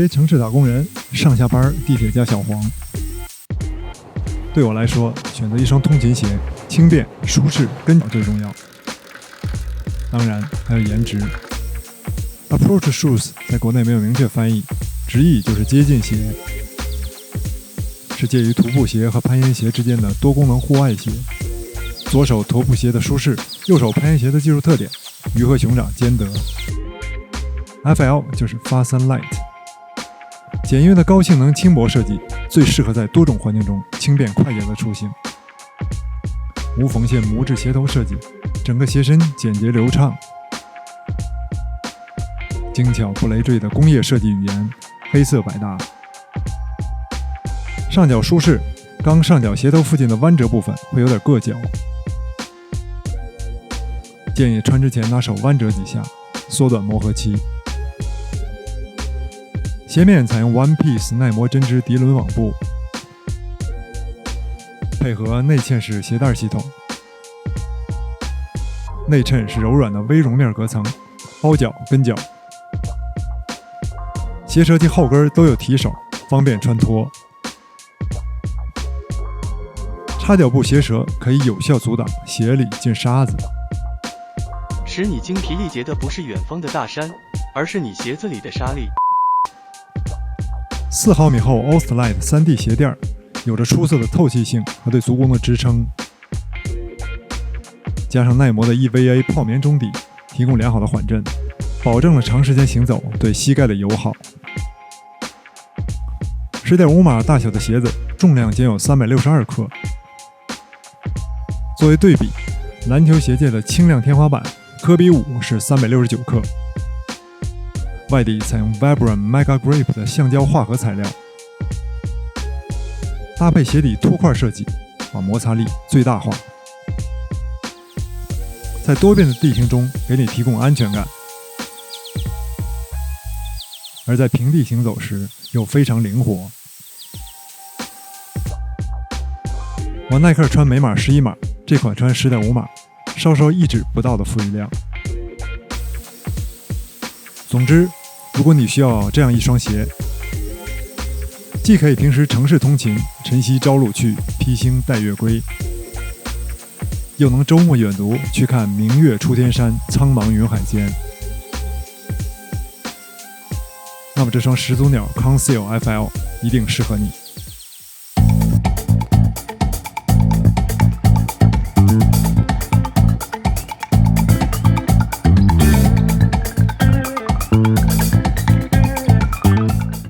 为城市打工人，上下班地铁加小黄。对我来说，选择一双通勤鞋，轻便、舒适、跟脚最重要。当然还有颜值。Approach shoes 在国内没有明确翻译，直译就是接近鞋，是介于徒步鞋和攀岩鞋之间的多功能户外鞋。左手徒步鞋的舒适，右手攀岩鞋的技术特点，鱼和熊掌兼得。FL 就是 Fasten Light， 简约的高性能轻薄设计，最适合在多种环境中轻便快捷的出行。无缝线木质鞋头设计，整个鞋身简洁流畅。精巧不累赘的工业设计语言，黑色百搭。上脚舒适，刚上脚鞋头附近的弯折部分会有点硌脚，建议穿之前拿手弯折几下，缩短磨合期。鞋面采用 One Piece 耐磨针织涤纶网布，配合内嵌式鞋带系统。内衬是柔软的微绒面隔层，包脚跟脚。鞋舌及后跟都有提手，方便穿脱。插脚布鞋舌可以有效阻挡鞋里进沙子，使你精疲力竭的不是远方的大山，而是你鞋子里的沙粒。4毫米厚 Osterlite 3D 鞋垫有着出色的透气性和对足弓的支撑，加上耐磨的 EVA 泡棉中底，提供良好的缓震，保证了长时间行走对膝盖的友好。10.5码大小的鞋子，重量仅有362克。作为对比，篮球鞋界的轻量天花板科比5是369克。外底采用 Vibram Mega Grip 的橡胶化合材料，搭配鞋底凸块设计，把摩擦力最大化，在多变的地形中给你提供安全感，而在平地行走时又非常灵活。我耐克穿每码11码，这款穿10.5码，稍稍1指不到的富裕量。总之，如果你需要这样一双鞋，既可以平时城市通勤，晨曦朝露去，披星戴月归，又能周末远读，去看明月出天山，苍茫云海间，那么这双始祖鸟 Conseil FL 一定适合你。